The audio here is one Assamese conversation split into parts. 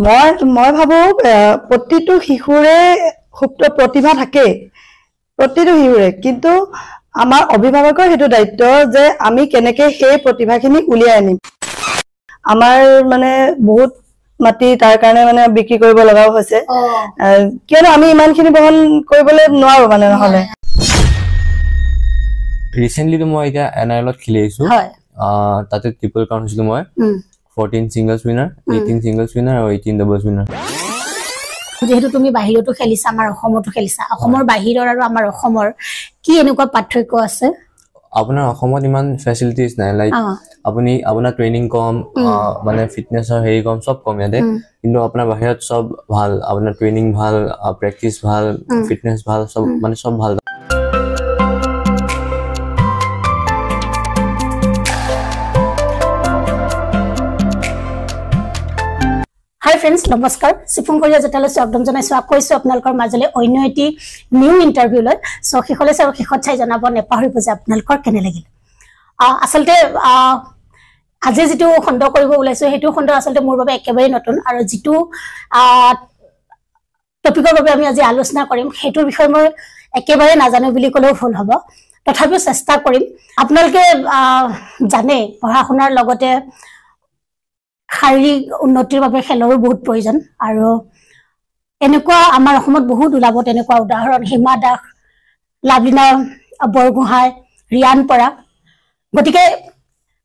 মই ভাবো প্ৰতিটো শিশুৰে সুপ্ত প্ৰতিভা থাকে প্ৰতিটো শিশুৰে কিন্তু আমাৰ অভিভাৱকৰ হেতু দায়িত্ব যে আমি কেনেকৈ সেই প্ৰতিভাখিনি উলিয়াই আনিম আমাৰ মানে বহুত মাটি তাৰ কাৰণে মানে বিক্ৰী কৰিব লগাও হৈছে কিয়নো আমি ইমানখিনি বহন কৰিবলৈ নোৱাৰো মানে নহলে ৰিসেন্টলি তো মই এটা এনআইলত খেলি আছো তাতে ট্ৰিপল কাউন্ট হৈছিল মই 14 singles winner 18 singles winner আৰু 18 doubles winner যেহেতু তুমি বাহিৰতো খেলিছা আমাৰ অসমতো খেলিছা অসমৰ বাহিৰৰ আৰু আমাৰ অসমৰ কি এনেকুৱা পাৰ্থক্য আছে আপোনাৰ অসমত ইমান ফেসিলিটিজ নাই লাইক আপুনি আপোনাৰ ট্ৰেইনিং কম মানে ফিটনেছৰ হেৰি কম সব কম ইয়াতে কিন্তু আপোনাৰ বাহিৰত সব ভাল আপোনাৰ ট্ৰেইনিং ভাল প্ৰেক্টিস ভাল ফিটনেছ ভাল সব মানে সব ভাল Hi friends, নমস্কাৰ সিফুং কৰিয়া জেটালৈ স্বাগতম জনাইছো কৈছো আপোনালোকৰ মাজলৈ অন্য এটি নিউ ইন্টাৰভিউ লৈ সো খিখলে আৰু খিখত চাই জনাব নেপাহৰিব যে আপোনালোকৰ কেনে লাগিল আসলতে আজি যেটো খণ্ড কৰিব ওলাইছো হেতু খণ্ড আসলতে মোৰ বাবে একেবাৰে নতুন আৰু যেটো টপিকৰ বাবে আমি আজি আলোচনা কৰিম হেতুৰ বিষয়ে মই একেবাৰে নাজানো বুলি কলেও ভুল হ'ব তথাপিও চেষ্টা কৰিম আপোনালোকে জানে পঢ়া-শুনাৰ লগতে শাৰীৰিক উন্নতিৰ বাবে খেলৰো বহুত প্ৰয়োজন আৰু এনেকুৱা আমাৰ অসমত বহুত উলাব তেনেকুৱা উদাহৰণ হিমা দাস লাভলিনা বৰগোহাঁই ৰিয়ান পৰা গতিকে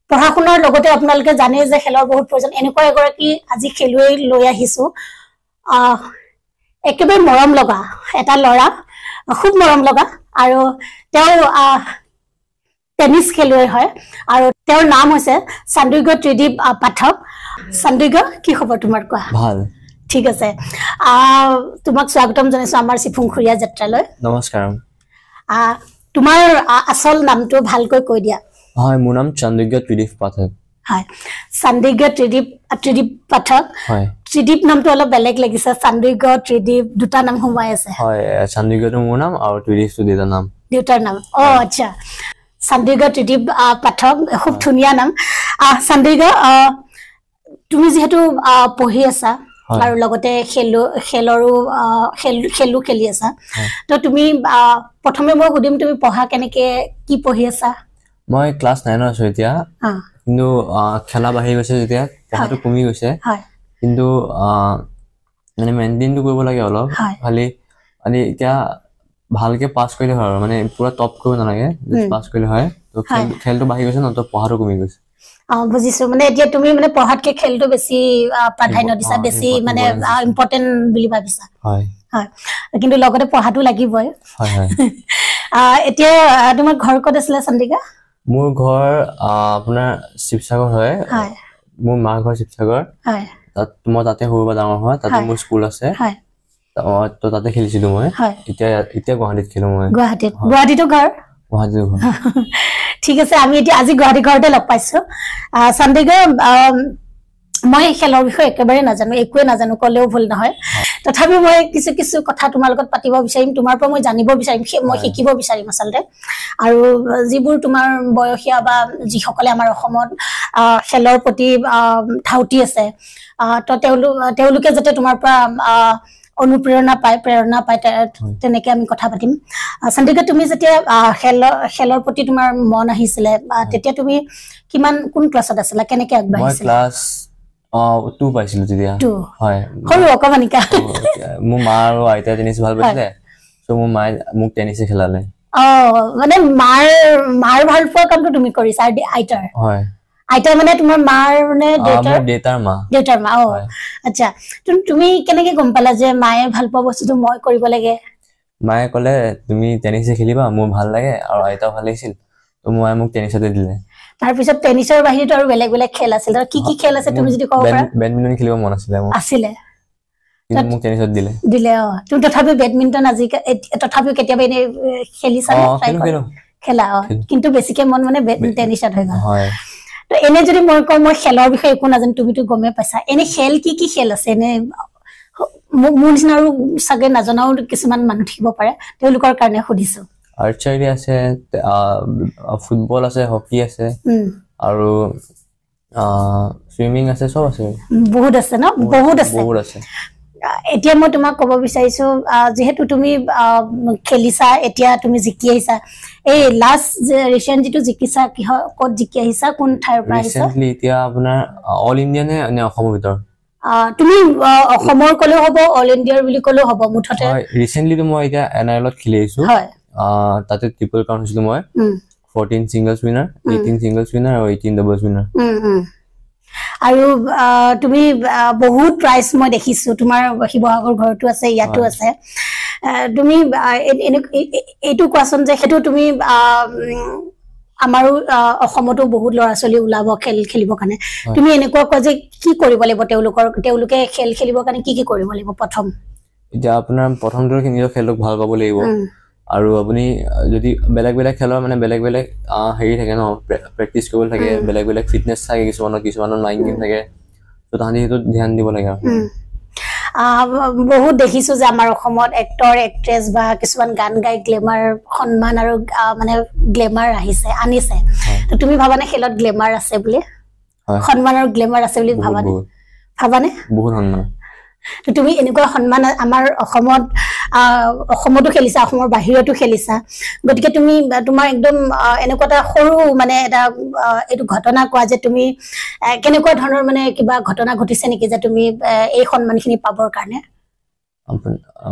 পঢ়া-শুনাৰ লগতে আপোনালোকে জানে যে খেলৰ বহুত প্ৰয়োজন এনেকুৱা এগৰাকী আজি খেলুৱৈ লৈ আহিছো একেবাৰে মৰম লগা এটা লৰা খুব মৰম লগা আৰু তেওঁ টেনিস খেলুৱৈ হয় আৰু তেওঁৰ নাম হৈছে সন্দীৰ্ঘ ত্ৰিদীপ পাঠক সন্দীৰ্ঘ কি খবৰ তোমাৰ কোৱা ভাল ঠিক আছে তোমাক স্বাগতম জনাইছো আমাৰ সিফুংখুৰিয়া যাত্ৰালৈ নমস্কাৰম তোমাৰ আসল নামটো ভালকৈ কৈ দিয়া হয় মোৰ নাম সন্দীৰ্ঘ ত্ৰিদীপ পাঠক হয় সন্দীৰ্ঘ ত্ৰিদীপ পাঠক হয় ত্ৰিদীপ নামটো অলপ বেলেগ লাগিছে সন্দীৰ্ঘ ত্ৰিদীপ দুটা নাম সোমাই আছে হয় সন্দীৰ্ঘটো মোৰ নাম আৰু ত্ৰিদীপটো দুটাৰ নাম আচ্ছা সন্দীৰ্ঘ ত্ৰিদীপ পাঠক খুব ধুনীয়া নাম সন্দীৰ্ঘ তুমি যেহেতু পঢ়ি আছা আৰু লগতে খেলৰো খেলি আছা তো তুমি প্ৰথমে মই সুধিম তুমি পঢ়া কেনেকে কি পঢ়ি আছা মই ক্লাস 9 আছো এতিয়া কিন্তু খেলা বাঢ়ি গৈছে যেতিয়া পঢ়াটো কমি গৈছে কিন্তু মানে মেইনটেইনটো কৰিব লাগে অলপ খালি মানে এতিয়া ভালকে পাস কৰিলে হয় মানে পুৰা টপ কৰিব নালাগে পাস কৰিলে হয় তো খেলটো বাঢ়ি গৈছে ন তো পঢ়াটো কমি গৈছে বুজিছো মানে এতিয়া তুমি মানে পঢ়াতকে খেলটো বেছি প্ৰাধান্য দিছা বেছি মানে ইম্পৰ্টেন্ট বুলি ভাবিছা হয় হয় কিন্তু লগতে পঢ়াটো লাগিবই হয় হয় এতিয়া তোমাৰ ঘৰ ক'ত আছিল সন্দীৰ্ঘ মোৰ ঘৰ আপোনাৰ শিৱসাগৰ হয় মোৰ মাৰ ঘৰ শিৱসাগৰ হয় তাত মই তাতে সৰু বা ডাঙৰ হয় তাতে মোৰ স্কুল আছে হয় তো তাতে খেলিছিলো মই এতিয়া গুৱাহাটীত খেলো মই গুৱাহাটীতো ঘৰ ঠিক আছে আমি এতিয়া আজি গুৱাহাটী ঘৰতে লগ পাইছো সন্দীৰ্ঘ মই খেলৰ বিষয়ে একেবাৰে নাজানো একোৱে নাজানো কলেও ভুল নহয় তথাপিও মই কিছু কথা তোমাৰ লগত পাতিব বিচাৰিম তোমাৰ পৰা মই জানিব বিচাৰিম মই শিকিব বিচাৰিম আচলতে আৰু যিবোৰ তোমাৰ বয়সীয়া বা যিসকলে আমাৰ অসমত খেলৰ প্ৰতি ধাউতি আছে তো তেওঁলোকে যাতে তোমাৰ পৰা অনুপ্ৰেৰণা পায় তেনেকে আমি কথা পাতিম সন্দীৰ্ঘ তুমি যেতিয়া খেলৰ প্ৰতি তোমাৰ মন আহিছিলে তেতিয়া তুমি কোন ক্লাছত আছিলা কেনেকে আগবাঢ়িছিলা মই ক্লাস 2 পাইছিলো তেতিয়া হয় হৰু অকমানিকা মোৰ মা আৰু আইতা টেনিছ ভাল পাইছিলে সো মোৰ মাই মোক টেনিছে খেলালে মানে মাৰ ভাল পোৱা কামটো তুমি কৰিছা আইতাৰ হয় আইতা মানে তোমাৰ মাৰ মানে দেউতাৰ মা আচ্ছা তুমি কেনেকে গম পালা যে মায়ে ভাল পোৱা বস্তুটো মই কৰিব লাগে মায়ে ক'লে তুমি টেনিছে খেলিবা মোৰ ভাল লাগে আৰু আইতাও ভাল লাগিছিল তো মই মোক টেনিছতে দিলে তাৰ পিছত টেনিছৰ বাহিৰত আৰু বেলেগ খেল আছিল কি খেল আছে তুমি যদি ক'ব পাৰা বেডমিণ্টন খেলিব মন আছিলে মোৰ কিন্তু মোক টেনিছত দিলে তুমি তথাপি বেডমিণ্টন তথাপিও কেতিয়াবা এনে খেলিছা খেলা কিন্তু বেছিকে মন মানে টেনিছত হৈ গ'ল হয় তো এনে যদি মই কওঁ মই খেলৰ বিষয়ে একো নাজানো তুমিতো গমে পাইছা এনে খেল কি খেল আছে এনে মোৰ নিচিনা আৰু চাগে নাজনাও কিছুমান মানুহ থাকিব পাৰে তেওঁলোকৰ কাৰণে সুধিছো আৰ্চাৰী আছে ফুটবল আছে হকি আছে আৰু সুইমিং আছে সব আছে বহুত আছে ন বহুত আছে বহুত আছে এতিয়া মই তোমাক ক'ব বিচাৰিছো যেহেতু তুমি খেলিছা এতিয়া তুমি জিকি আহিছা এই লাষ্ট ৰিসেন্ট যেটো জিকিছা কি ক'ত জিকি আহিছা কোন ঠাইৰ পৰা আহিছা ৰিসেন্টলি এতিয়া আপোনাৰ অল ইণ্ডিয়া নে অসমৰ ভিতৰ তুমি অসমৰ কলেও হ'ব অল ইণ্ডিয়াৰ বুলি কলেও হ'ব মুঠতে হয় ৰিসেন্টলি তো মই এতিয়া এনআইএলত খেলি আহিছো হয় তাতে ট্ৰিপল কাউন্ট হৈছিল মই 14 singles winner 18 singles winner আৰু 18 doubles winner আৰু তুমি বহুত প্ৰাইজ মই দেখিছো তোমাৰ শিৱসাগৰ ঘৰটো আছে ইয়াতো আছে তুমি এইটো কোৱাচোন যে হেতু তুমি আমাৰো অসমতো বহুত ল'ৰা ছোৱালী ওলাব খেলিব কাৰণে তুমি এনেকুৱা কোৱা যে কি কৰিব লাগিব তেওঁলোকে খেলিবৰ কাৰণে কি কৰিব লাগিব প্ৰথম এতিয়া আপোনাৰ প্ৰথমটো নিজৰ খেলক ভাল পাব লাগিব আৰু আপুনি যদি বেলেগ বেলেগ খেলৰ মানে বেলেগ বেলেগ হেৰি থাকে ন প্ৰেক্টিছ কৰিব থাকে বেলেগ বেলেগ ফিটনেছ থাকে কিছুমানৰ মাইণ্ড গেম থাকে তো তাহাঁতি সেইটো ধ্যান দিব লাগে বহুত দেখিছো যে আমাৰ অসমত এক্টৰ এক্ট্ৰেছ বা কিছুমান গান গাই গ্লেমাৰ সন্মান আৰু মানে গ্লেমাৰ আনিছে তো তুমি ভাবানে খেলত গ্লেমাৰ আছে বুলি সন্মান আৰু গ্লেমাৰ আছে বুলি ভাবানে বহুত সন্মান তো তুমি এনেকুৱা সন্মান আমাৰ অসমতো খেলিছা অসমৰ বাহিৰতো খেলিছা গতিকে তুমি তোমাৰ একদম এনেকুৱা এটা সৰু মানে এটা এইটো ঘটনা কোৱা যে তুমি কেনেকুৱা ধৰণৰ মানে কিবা ঘটনা ঘটিছে নেকি যে তুমি এই সন্মানখিনি পাবৰ কাৰণে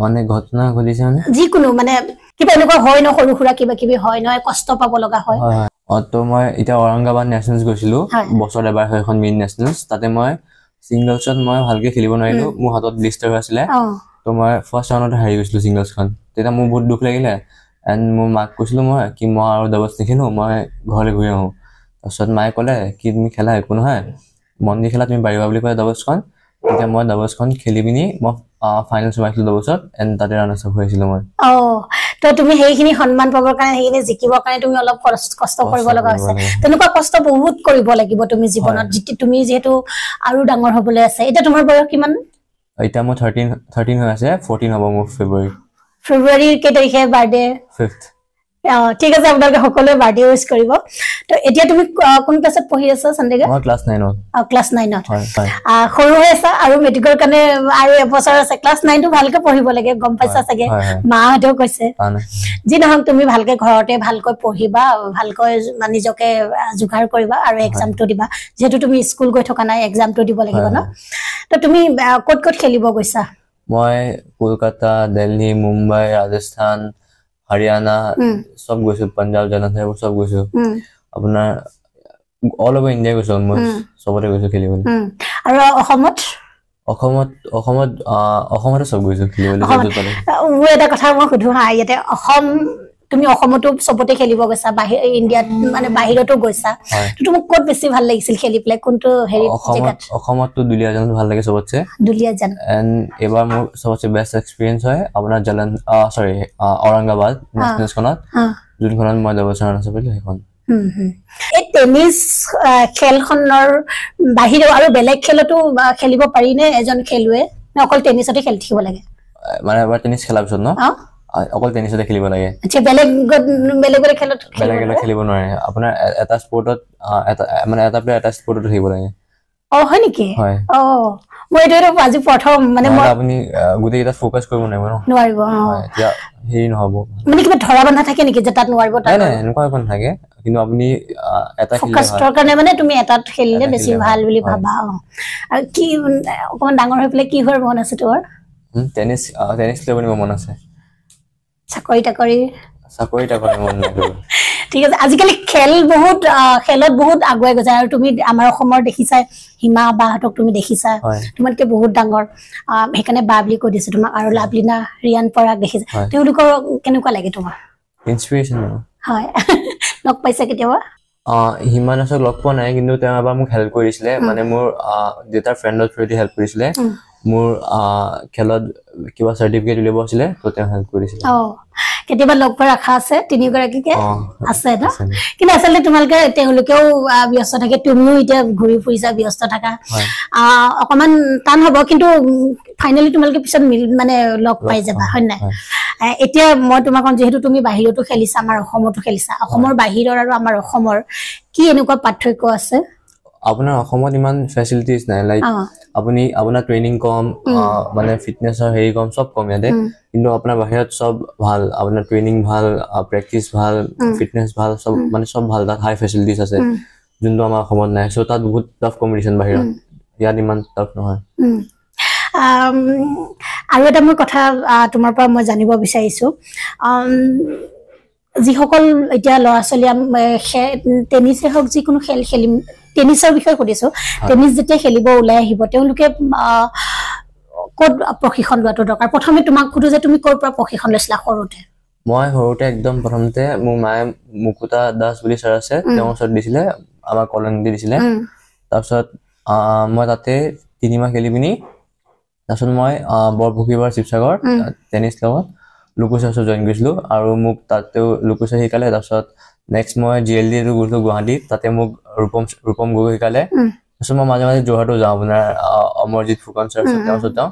মানে ঘটনা ঘটিছে মানে যিকোনো মানে কিবা এনেকুৱা হয় ন সৰু সুৰা কিবা কিবি হয় নহয় কষ্ট পাব লগা হয় তো মই এতিয়া ঔৰংগাবাদ নেশ্যনেলছ গৈছিলো বছৰ এবাৰ হয় এখন মেইন নেশ্যনেলছ তাতে মই সিংগলছত মই ভালকে খেলিব নোৱাৰিলো মোৰ হাতত ব্লিষ্টাৰ হৈ আছিলে তো মই ফাৰ্ষ্ট ৰাউণ্ডত হাৰি গৈছিলো সিংগলছখন তেতিয়া মোৰ বহুত দুখ লাগিলে এণ্ড মোৰ মাক কৈছিলো মই কি মই আৰু ডাবলছ নেখেলো মই ঘৰলৈ ঘূৰি আহোঁ তাৰপিছত মায়ে ক'লে কি তুমি খেলা একো নহয় মন দি খেলা তুমি পাৰিবা বুলি ক'লে ডাবলছখন তেতিয়া মই ডাবলছখন খেলি পিনি মই ফাইনেল সোমাইছিলো ডাবলছত এণ্ড তাতে ৰানাৰ্ছ আপ হৈছিলো মই তো তুমি সেইখিনি সন্মান পাবৰ কাৰণে সেইখিনি জিকিবৰ কাৰণে তুমি অলপ কষ্ট কৰিব লগা হৈছে তেনেকুৱা কষ্ট বহুত কৰিব লাগিব তুমি জীৱনত তুমি যেহেতু আৰু ডাঙৰ হ'বলৈ আছে এতিয়া তোমাৰ বয়স কিমান এতিয়া মই 13 হৈ আছে 14 হ'ব মোৰ ফেব্ৰুৱাৰীৰ কেই তাৰিখে বাৰ্থডে 5th ঠিক আছে আপোনালোকে সকলোৱে বাৰ্থডে উইশ কৰিব তো এতিয়া তুমি কোন ক্লাছত পঢ়ি আছা সন্দেগা মই ক্লাছ 9ত ক্লাছ 9ত সৰু হৈ আছা আৰু মেট্ৰিকৰ কাৰণে আৰু এবছৰ আছে ক্লাছ 9 টো ভালকৈ পঢ়িব লাগে গম পাইছা চাগে মাহঁতেও কৈছে যি নহওক তুমি ভালকে ঘৰতে ভালকৈ পঢ়িবা ভালকৈ নিজকে যোগাৰ কৰিবা আৰু এক্সামটো দিবা যেহেতু তুমি স্কুল গৈ থকা নাই এক্সামটো দিব লাগিব ন তো তুমি ক'ত খেলিব গৈছা মই কলকাতা দিল্লী মুম্বাই ৰাজস্থান হাৰিয়ানা সব গৈছো পাঞ্জাব জলন্ধৰ সব গৈছো আপোনাৰ অল ওভাৰ ইণ্ডিয়া গৈছো মই সবতে গৈছো খেলিবলৈ আৰু অসমতে সব গৈছো খেলিবলৈ মোৰ এটা কথা মই সুধো হা ইয়াতে তুমি অসমতো সবতে খেলিব গৈছা বাহিৰ ইণ্ডিয়াত মানে বাহিৰতো গৈছা তুমি ক'ত বেছি ভাল লাগিছিল খেলি পেলাই কোনটো হেৰি জেগাত অসমতো দুলিয়াজান ভাল লাগে সবতছে দুলিয়াজান এণ্ড এবাৰ মোৰ সবতছে বেষ্ট এক্সপিৰিয়েন্স হয় আপোনাৰ ঔৰংগাবাদ নেশ্যনেলছখনত যোনখনত মই ডাবলছৰ ৰানাৰ্ছ আপ হৈছিলো সেইখন এই টেনিছ খেলখনৰ বাহিৰেও আৰু বেলেগ খেলতো খেলিব পাৰি নে এজন খেলুৱে নে অকল টেনিছতে খেলি থাকিব লাগে মানে এবাৰ টেনিছ খেলাৰ পিছত ন অকল টেনিছতে খেলিব লাগে আচ্ছা বেলেগ খেলত খেলিব নোৱাৰে আপোনাৰ এটা স্পৰ্টত মানে এটা প্লেয়াৰ এটা স্পৰ্টত থাকিব লাগে হয় নেকি মই এইটো আজি প্ৰথম মানে আপুনি গোটেই এটা ফোকাস কৰিব নোৱাৰিব এতিয়া হেৰি নহব মানে কিবা ধৰা বন্ধা থাকে নেকি যে তাত নোৱাৰিব তাত নাই এনেকুৱা একো নাথাকে কিন্তু আপুনি এটা ফোকাছৰ কাৰণে মানে তুমি এটাত খেলিলে বেছি ভাল বুলি ভাবা আৰু কি অকমান ডাঙৰ হৈ পেলাই কি হোৱাৰ মন আছে তোমাৰ টেনিছ খেলিব মন আছে চাকৰি মন নাই ঠিক আছে আজিকালি খেলত বহুত আগুৱাই গৈছে আৰু তুমি আমাৰ অসমৰ দেখিছা হিমা বাহঁতক তুমি দেখিছা তোমাতকে বহুত ডাঙৰ সেইকাৰণে বা বুলি কৈ দিছো তোমাক আৰু লাভলিনা ৰিয়ান পৰাগ দেখিছা তেওঁলোকৰ কেনেকুৱা লাগে তোমাৰ ইনস্পিৰেশ্যন হয় লগ পাইছা কেতিয়াবা হিমা দাসক লগ পোৱা নাই কিন্তু তেওঁ এবাৰ মোক হেল্প কৰিছিলে মানে মোৰ দেউতাৰ ফ্ৰেণ্ডৰ থ্ৰুদি হেল্প কৰিছিলে মোৰ খেলত কিবা চাৰ্টিফিকেট উলিয়াব আছিলে তো তেওঁ হেল্প কৰিছিলে কেতিয়াবা লগ পোৱাৰ আশা আছে তিনিগৰাকীকে আছে ন কিন্তু আচলতে তোমালোকে তেওঁলোকেও ব্যস্ত থাকে তুমিও এতিয়া ঘূৰি ফুৰিছা ব্যস্ত থাকা অকমান টান হ'ব কিন্তু ফাইনেলি তোমালোকে পিছত মানে লগ পাই যাবা হয় নাই এতিয়া মই তোমাক যেহেতু তুমি বাহিৰতো খেলিছা আমাৰ অসমতো খেলিছা অসমৰ বাহিৰৰ আৰু আমাৰ অসমৰ কি এনেকুৱা পাৰ্থক্য আছে আপোনাৰ অসমত ইমান ফেচিলিটিজ নাই লাইক আপুনি আপোনাৰ ট্ৰেইনিং কম মানে ফিটনেছৰ হেৰি কম চব কম ইয়াতে কিন্তু আপোনাৰ বাহিৰত চব ভাল আপোনাৰ ট্ৰেইনিং ভাল প্ৰেক্টিচ ভাল ফিটনেছ ভাল চব মানে চব ভাল তাত হাই ফেচিলিটিজ আছে যোনটো আমাৰ অসমত নাই চ' তাত বহুত টাফ কম্পিটিশ্যন বাহিৰত ইয়াত ইমান টাফ নহয় আৰু এটা মই কথা তোমাৰ পৰা মই জানিব বিচাৰিছো যিসকল এতিয়া ল'ৰা ছোৱালী টেনিছে হওক যিকোনো খেল খেলিম টেনিছৰ বিষয়ে সুধিছো টেনিছ যেতিয়া খেলিব ওলাই আহিব তেওঁলোকে ক'ত প্ৰশিক্ষণ লোৱাটো দৰকাৰ প্ৰথমে তোমাক সুধো যে তুমি ক'ৰ পৰা প্ৰশিক্ষণ লৈছিলা সৰুতে মই সৰুতে একদম প্ৰথমতে মোৰ মায়ে মুকুতা দাস বুলি ছাৰ আছে তেওঁৰ ওচৰত দিছিলে আমাৰ কলনীত দিছিলে তাৰপিছত মই তাতে 3 মাহ খেলি পিনি তাৰপিছত মই বৰপুখুৰীবাৰ শিৱসাগৰ টেনিছ লগত লুকুচাৰ জইন কৰিছিলো আৰু মোক তাতেও লুকুচাৰ শিকালে তাৰপিছত নেক্সট মই GLD টো গৈছিলো গুৱাহাটীত তাতে মোক ৰূপম গগৈ শিকালে তাৰপিছত মই মাজে মাজে যোৰহাটো যাওঁ আপোনাৰ অমৰজিৎ ফুকন ছাৰ তেওঁৰ ওচৰত যাওঁ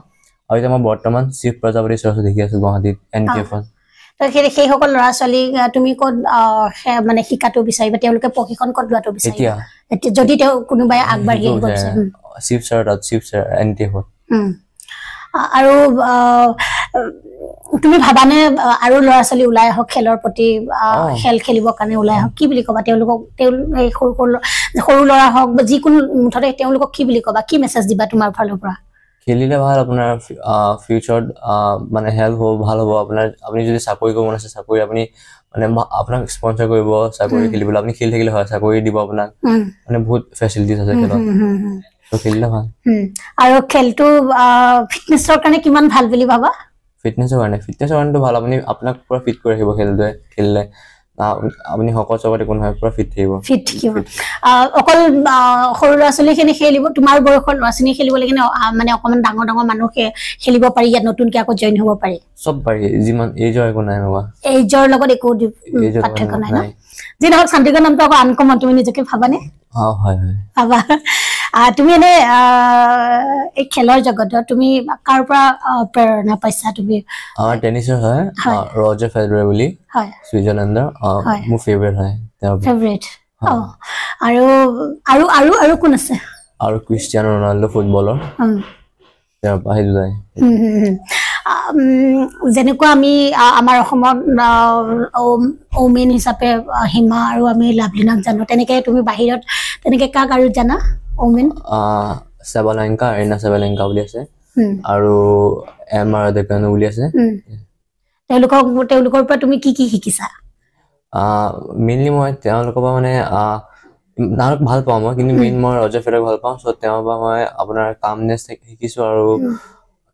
আৰু এতিয়া মই বৰ্তমান শিৱ প্ৰজাপতি ছাৰৰ ওচৰত শিকি আছো গুৱাহাটীত NTF-ত সেইসকল ল'ৰা ছোৱালীক তুমি ক'ত মানে শিকাটো বিচাৰিবা তেওঁলোকে প্ৰশিক্ষণ ক'ত লোৱাটো বিচাৰিবা যদি তেওঁ কোনোবাই আগবাঢ়ি আহিব বিচাৰে শিৱ ছাৰ NTF-ত আৰু তুমি ভাবানে আৰু ল'ৰা ছোৱালী ওলাই আহক খেলৰ প্ৰতি খেল খেলিবৰ কাৰণে ওলাই আহক কি বুলি ক'বা তেওঁলোকক সৰু ল'ৰা হওক বা যিকোনো মুঠতে তেওঁলোকক কি বুলি ক'বা কি মেছেজ দিবা তোমাৰ ফালৰ পৰা খেলিলে ভাল আপোনাৰ ফিউচাৰত মানে হেল্প হ'ব ভাল হ'ব আপোনাৰ আপুনি যদি চাকৰি কৰিব মন আছে চাকৰি আপুনি মানে আপোনাক স্পন্সৰ কৰিব চাকৰি খেলিবলৈ আপুনি খেলি থাকিলে হয় চাকৰি দিব আপোনাক মানে বহুত ফেচিলিটিজ আছে খেলত তো খেলিলে ভাল আৰু খেলটো ফিটনেছৰ কাৰণে কিমান ভাল বুলি ভাবা ফিটনেছৰ কাৰণেতো ভাল আপুনি আপোনাক পুৰা ফিট কৰি ৰাখিব খেলিলে আপুনি সকলো চবতে কোনো হয় পুৰা ফিট থাকিব অকল সৰু ল'ৰা ছোৱালীখিনি খেলিব তোমাৰ বয়সৰ ল'ৰা ছোৱালী খেলিব লাগে মানে অকমান ডাঙৰ মানুহে খেলিব পাৰি ইয়াত নতুনকে আকৌ জইন হ'ব পাৰি চব পাৰি যিমান এইজৰ একো নাই নবা এইজৰ লগত একো পাৰ্থক্য নাই ন যি নহওক শান্তিগড় নামটো আকৌ আনকমন তুমি নিজকে ভাবানে হয় ভাবা তুমি এনে এই খেলৰ জগতত তুমি কাৰ পৰা প্ৰেৰণা পাইছা তুমি আমাৰ টেনিছৰ হয় ৰজাৰ ফেডাৰেৰ বুলি হয় ছুইজাৰলেণ্ডৰ মোৰ ফেভাৰিট হয় ফেভাৰিট আৰু কোন আছে আৰু ক্ৰিষ্টিয়ানো ৰনাল্ডো ফুটবলৰ তেওঁৰ পৰা সেইটো যায় যেনেকুৱা আমি আমাৰ অসমত ওমেন হিচাপে হিমা আৰু আমি লাভলিনাক জানো তেনেকে তুমি বাহিৰত তেনেকে কাক আৰু জানা ওমেন সাবালেংকা এৰিনা সাবালেংকা বুলি আছে আৰু এমা ৰাধিকানু বুলি আছে তেওঁলোকৰ পৰা তুমি কি শিকিছা মেইনলি মই তেওঁলোকৰ পৰা মানে নাৰক ভাল পাওঁ মই কিন্তু মেইন মই ৰজাৰ ফেডাৰেক ভাল পাওঁ চ' তেওঁৰ পৰা মই আপোনাৰ কামনেছ শিকিছো আৰু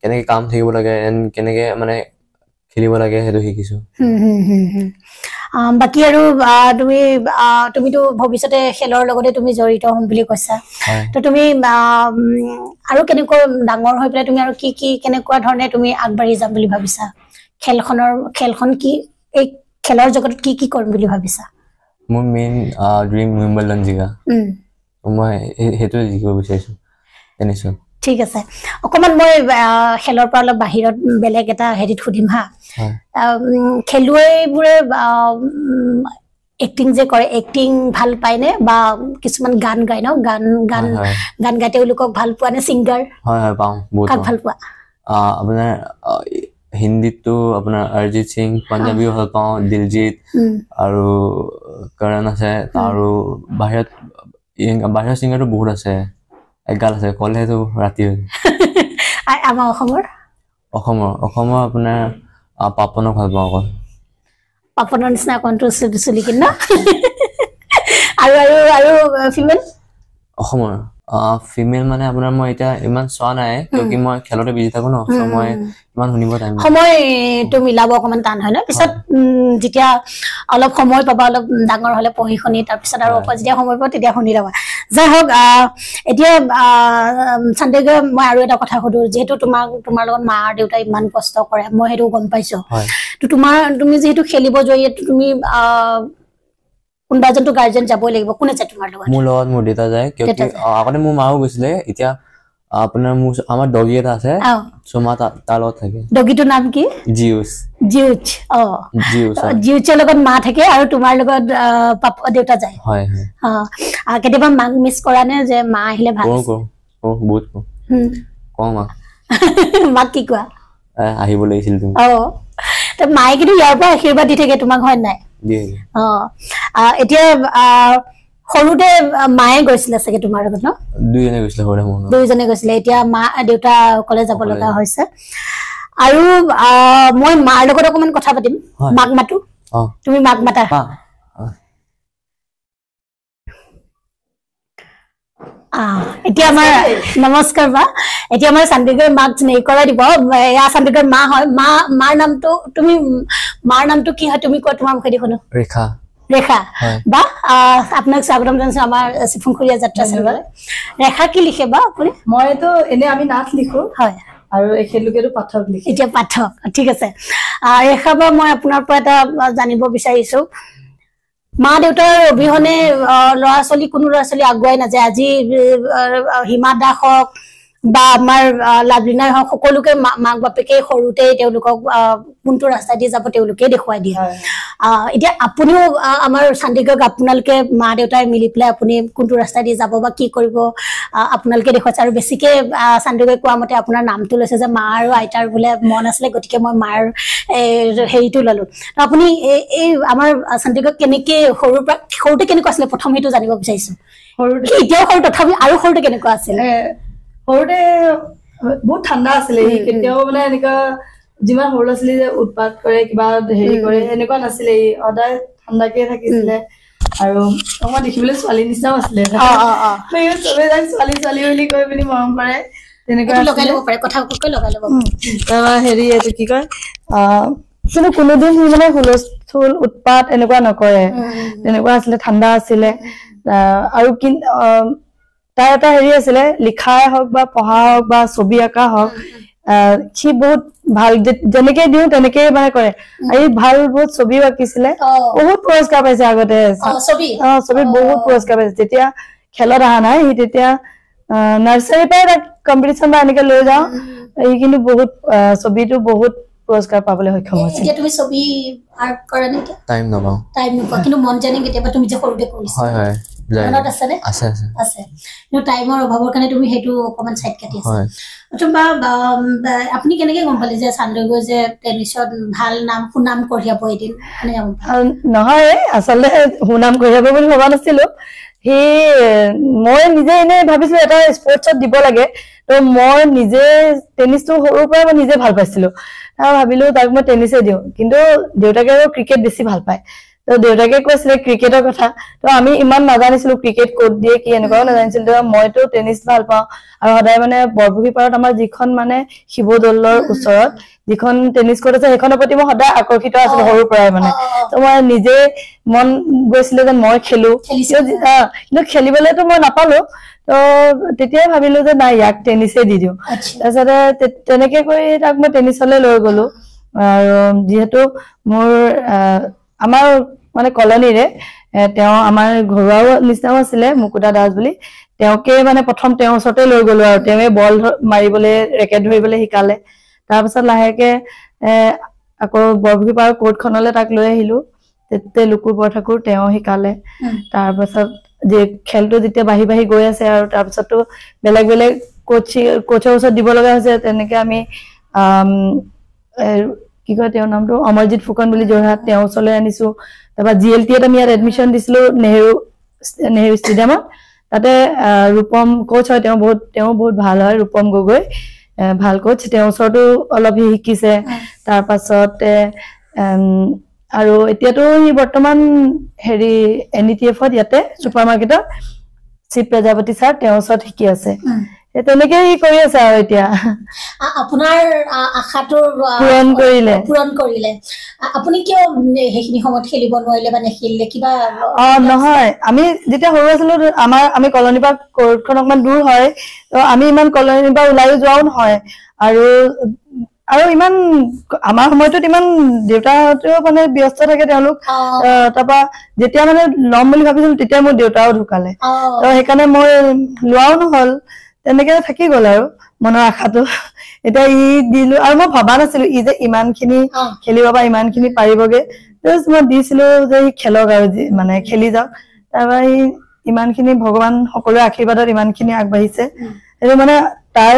কেনেকে কাম থাকিব লাগে এণ্ড কেনেকে মানে খেলিব লাগে সেইটো শিকিছো বাকি আৰু তুমিতো ভৱিষ্যতে খেলৰ লগতে তুমি জড়িত হ'ম বুলি কৈছা তো তুমি আৰু কেনেকৈ ডাঙৰ হৈ পেলাই তুমি আৰু কি কেনেকুৱা ধৰণে তুমি আগবাঢ়ি যাম বুলি ভাবিছা খেলখন কি এই খেলৰ জগতত কি কৰিম বুলি ভাবিছা মোৰ মেইন ড্ৰিম উইম্বলডন জিকা মই সেইটো জিকিব বিচাৰিছো টেনিছত ঠিক আছে অকমান মই খেলৰ পৰা অলপ বাহিৰত বেলেগ এটা হেৰিত সুধিম হা খেলুৱৈবোৰে এক্টিং যে কৰে এক্টিং ভাল পায়নে বা কিছুমান গান গায় ন গান গাই তেওঁলোকক ভাল পোৱা নে ছিংগাৰ হয় পাওঁ বহুত ভাল পোৱা আপোনাৰ হিন্দীতো আপোনাৰ অৰিজিত সিং পাঞ্জাবীও ভাল পাওঁ দিলজিত আৰু কৰণ আছে আৰু বাহিৰৰ ছিংগাৰটো বহুত আছে এগাল আছে কলেতো ৰাতি আমাৰ অসমৰ আপোনাৰ পাপনক ভাল পাওঁ অকল পাপনৰ নিচিনা কণ্টো চুলি কিন আৰু ফিমেল অসমৰ ফিমেল মানে আপোনাৰ মই এতিয়া ইমান চোৱা নাই কিয়কি মই খেলতে বিজি থাকো ন চ' মই ইমান শুনিব টাইম সময়টো মিলাব অকমান টান হয় ন পিছত যেতিয়া অলপ সময় পাবা অলপ ডাঙৰ হলে পঢ়ি শুনি তাৰপিছত আৰু যেতিয়া সময় পাবা তেতিয়া শুনি ল'বা যাই হওক এতিয়া চান্দেগা মই আৰু এটা কথা সুধো যিহেতু তোমাৰ লগত মা আৰু দেউতাই ইমান কষ্ট কৰে মই সেইটো গম পাইছো তো তুমি যিহেতু খেলিব জৰিয়তে তুমি কোনবা এজনটো গাৰ্জেন যাবই লাগিব কোনে যায় তোমাৰ লগত মোৰ দেউতা যায় কিয়কি আগতে মোৰ মাও গৈছিলে এতিয়া আপোনাৰ আমাৰ ডগি এটা আছে সো মা তাৰ লগত থাকে ডগিটোৰ নাম কি জিউচ জিউচ জিউচৰ লগত মা থাকে আৰু তোমাৰ লগত দেউতা যায় হয় কেতিয়াবা মাক মিছ কৰা নে যে মা আহিলে ভাল বহুত কম মাক কি কোৱা আহিব লাগিছিল তুমি তো মায়ে কিন্তু ইয়াৰ পৰা আশীৰ্বাদ দি থাকে তোমাক হয় নাই এতিয়া সৰুতে মায়ে গৈছিলে চাগে তোমাৰ লগত ন দুইজনে গৈছিলে এতিয়া মা দেউতা অকলে যাব লগা হৈছে আৰু মই মাৰ লগত অকমান কথা পাতিম মাক মাতো তুমি মাক মাতা এতিয়া আমাৰ নমস্কাৰ বা এতিয়া আমাৰ চণ্ডীগড় মাক চিনাকি কৰাই দিব এয়া চণ্ডীগড় মা হয় মাৰ নামটো কি হয় তুমি কোৱা তোমাৰ মুখেদি শুনো ৰেখা বা আপোনাক স্বাগতম জনাইছো আমাৰ চিফুংখুৰীয়া যাত্ৰা চেনেললৈ ৰেখা কি লিখে বা আপুনি মইতো এনে আমি নাট লিখো হয় আৰু এখেতলোকেতো পাঠক লিখে এতিয়া পাঠক ঠিক আছে ৰেখা বা মই আপোনাৰ পৰা এটা জানিব বিচাৰিছো মা দেউতাৰ অবিহনে ল'ৰা ছোৱালী আগুৱাই নাযায় আজি হিমা দাস হওক বা আমাৰ লাভলিনাই হওক সকলোকে মাক বাপেকে সৰুতে তেওঁলোকক কোনটো ৰাস্তা দি যাব তেওঁলোকে দেখুৱাই দিয়ে এতিয়া আপুনিও আমাৰ চণ্ডীগড়ক আপোনালোকে মা দেউতাই মিলি পেলাই আপুনি কোনটো ৰাস্তা দি যাব বা কি কৰিব আপোনালোকে দেখুৱাইছে আৰু বেছিকে চণ্ডীগড়ে কোৱা মতে আপোনাৰ নামটো লৈছে যে মা আৰু আইতাৰ বোলে মন আছিলে গতিকে মই মাৰ হেৰিটো ললো আপুনি এই আমাৰ চণ্ডীগড় কেনেকে সৰুতে কেনেকুৱা আছিলে প্ৰথম সেইটো জানিব বিচাৰিছো সৰুতে এতিয়াও সৰু তথাপি আৰু সৰুতে কেনেকুৱা আছিলে সৰুতে বহুত ঠাণ্ডা আছিলে কেতিয়াও মানে এনেকুৱা যিমান সৰু ল'ৰা ছোৱালী যে উৎপাত কৰে কিবা হেৰি কৰে এনেকুৱা নাছিলে সদায় ঠাণ্ডাকে থাকিছিলে আৰু অকমান দেখিবলৈ ছোৱালী নিচিনাও আছিলে চবে যাক ছোৱালী ছোৱালী বুলি কৈ পিনি মৰম কৰে তেনেকুৱা হেৰি এইটো কি কয় কিন্তু কোনোদিন সি মানে হুলস্থুল উৎপাত এনেকুৱা নকৰে তেনেকুৱা আছিলে ঠাণ্ডা আছিলে আৰু তাৰ এটা হেৰি আছিলে লিখাই হওক বা পঢ়া হওক বা ছবি আঁকা হওক সি বহুত ভাল যেনেকে দিওঁ তেনেকে মানে কৰে আৰু ভাল বহুত ছবিও আঁকিছিলে বহুত পুৰস্কাৰ পাইছে আগতে ছবিত বহুত পুৰস্কাৰ পাইছে যেতিয়া খেলত অহা নাই সি তেতিয়া নাৰ্চাৰীৰ পৰাই তাক কম্পিটিশ্যন বা এনেকে লৈ যাওঁ সি কিন্তু বহুত ছবিটো বহুত পুৰস্কাৰ পাবলৈ সক্ষম হৈছে এতিয়া তুমি ছবি আৰ্ট কৰা নে টাইম নাপাওঁ কিন্তু মন জানে কেতিয়াবা তুমি যে সৰুতে কৰিছা হয় মনত আছে নে আছে কিন্তু টাইমৰ অভাৱৰ কাৰণে তুমি সেইটো অকমান সাইড কাটি আছা অথবা আপুনি কেনেকে গম পালে যে চণ্ডীগড় যে টেনিছত ভাল সুনাম কঢ়িয়াব এদিন নহয় আচলতে সুনাম কঢ়িয়াব বুলি ভবা নাছিলো মই নিজে এনে ভাবিছিলো এটা স্পৰ্টছত দিব লাগে তো মই নিজে টেনিছটো সৰুৰ পৰা মই নিজে ভাল পাইছিলো ভাবিলো তাক মই টেনিছে দিওঁ কিন্তু দেউতাকে আৰু ক্ৰিকেট বেছি ভাল পায় তো দেউতাকে কৈছিলে ক্ৰিকেটৰ কথা তো আমি ইমান নাজানিছিলো ক্ৰিকেট ক'ত দিয়ে কি এনেকুৱাও নাজানিছিলো মইতো টেনিছ ভাল পাওঁ আৰু সদায় মানে বৰপুখুৰী পাৰত আমাৰ যিখন মানে শিৱদৌলৰ ওচৰত যিখন টেনিছ কোৰ্ট আছে সেইখনৰ প্ৰতি মই সদায় আকৰ্ষিত আছিলো সৰুৰ পৰাই মানে তো মই নিজে মন গৈছিলে যে মই খেলো কিন্তু খেলিবলৈতো মই নাপালো তো তেতিয়াই ভাবিলো যে নাই ইয়াক টেনিছে দি দিওঁ তাৰপিছতে তেনেকে কৰি তাক মই টেনিছলৈ লৈ গলো আৰু যিহেতু মোৰ আমাৰ মানে কলনীৰে তেওঁ আমাৰ ঘৰুৱাও নিচিনাও আছিলে মুকুতা দাস বুলি তেওঁকে মানে প্ৰথম তেওঁৰ ওচৰতে লৈ গলো আৰু তেওঁৱে বল মাৰিবলৈ ৰেকেট ধৰিবলৈ শিকালে তাৰপিছত লাহেকে আকৌ বৰপুখুৰী পাৰৰ কোৰ্টখনলৈ তাক লৈ আহিলো তেতিয়া লুকুৰ পৰঠাকুৰ তেওঁ শিকালে তাৰপিছত যে খেলটো যেতিয়া বাঢ়ি বাঢ়ি গৈ আছে আৰু তাৰপিছতো বেলেগ বেলেগ কোচৰ ওচৰত দিব লগা হৈছে তেনেকে আমি কি কয় তেওঁৰ নামটো অমৰজিৎ ফুকন বুলি যোৰহাট তেওঁৰ ওচৰলৈ আনিছো তাৰপৰা GLT-ত আমি ইয়াত এডমিশ্যন দিছিলো নেহেৰু ষ্টেডিয়ামত তাতে ৰূপম কোচ হয় তেওঁ বহুত ভাল হয় ৰূপম গগৈ ভাল কোচ তেওঁৰ ওচৰতো অলপ শিকিছে তাৰপাছতে আৰু এতিয়াতো সি বৰ্তমান হেৰি NETF-ত ইয়াতে ছুপাৰ মাৰ্কেটত চিপ প্ৰজাপতি ছাৰ তেওঁৰ ওচৰত শিকি আছে তেনেকে সি কৰি আছে আৰু এতিয়া আপোনাৰ আশাটো পূৰণ কৰিলে আপুনি কিয় সেইখিনি সময়ত খেলিব নোৱাৰিলে বা নেখেলিলে কিবা নহয় আমি যেতিয়া সৰু আছিলো আমি কলনীৰ পৰা কোৰ্টখন অকমান দূৰ হয় তো আমি ইমান কলনীৰ পৰা ওলাই যোৱাও নহয় আৰু ইমান আমাৰ সময়টোত ইমান দেউতাহঁতেও মানে ব্যস্ত থাকে তেওঁলোক তাৰপৰা যেতিয়া মানে ল'ম বুলি ভাবিছিলো তেতিয়া মোৰ দেউতাও ঢুকালে তো সেইকাৰণে মই লোৱাও নহল তেনেকে থাকি গ'ল আৰু মনৰ আশাটো এটা ই দিলো আৰু মই ভবা নাছিলো ই যে ইমানখিনি খেলিব বা ইমানখিনি পাৰিবগে জাষ্ট মই দিছিলো যে ই খেলক আৰু মানে খেলি যাওক তাৰপৰা ই ইমানখিনি ভগৱান সকলোৰে আশীৰ্বাদত ইমানখিনি আগবাঢ়িছে সেইটো মানে তাৰ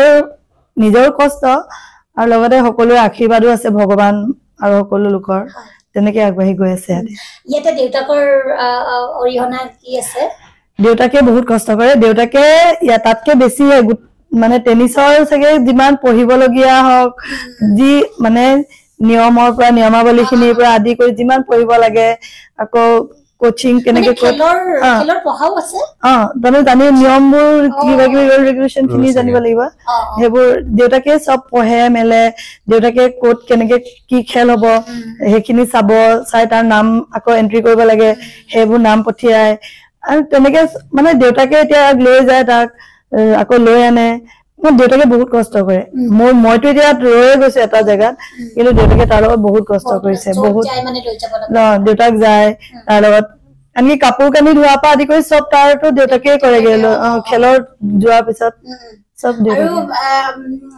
নিজৰ কষ্ট আৰু লগতে সকলোৰে আশীৰ্বাদো আছে ভগৱান আৰু সকলো লোকৰ তেনেকে আগবাঢ়ি গৈ আছে ইয়াতে দেউতাকৰ অৰিহণা কি আছে দেউতাকে বহুত কষ্ট কৰে দেউতাকে তাতকে বেছি মানে টেনিছৰ চাগে যিমান পঢ়িবলগীয়া হওক যি মানে নিয়মৰ পৰা নিয়মাৱলীখিনিৰ পৰা আদি কৰি যিমান পঢ়িব লাগে আকৌ কোচিং কেনেকে খেলৰ পঢ়াও আছে তুমি জানি নিয়মবোৰ কিবা কিবি ৰেগুলেশ্যন খিনি জানিব লাগিব সেইবোৰ দেউতাকে চব পঢ়ে মেলে দেউতাকে ক'ত কেনেকে কি খেল হব সেইখিনি চাই তাৰ নাম আকৌ এন্ট্ৰি কৰিব লাগে সেইবোৰ নাম পঠিয়াই আৰু তেনেকে মানে দেউতাকে এতিয়া লৈ যায় তাক আকৌ লৈ আনে দেউতাকে বহুত কষ্ট কৰে মইতো এতিয়া ৰৈ গৈছো এটা জেগাত কিন্তু দেউতাকে তাৰ লগত বহুত কষ্ট কৰিছে বহুত দেউতাক যায় তাৰ লগত আনকি কাপোৰ কানি ধোৱাৰ পৰা আদি কৰি চব তাৰতো দেউতাকে কৰেগে খেলৰ যোৱাৰ পিছত চব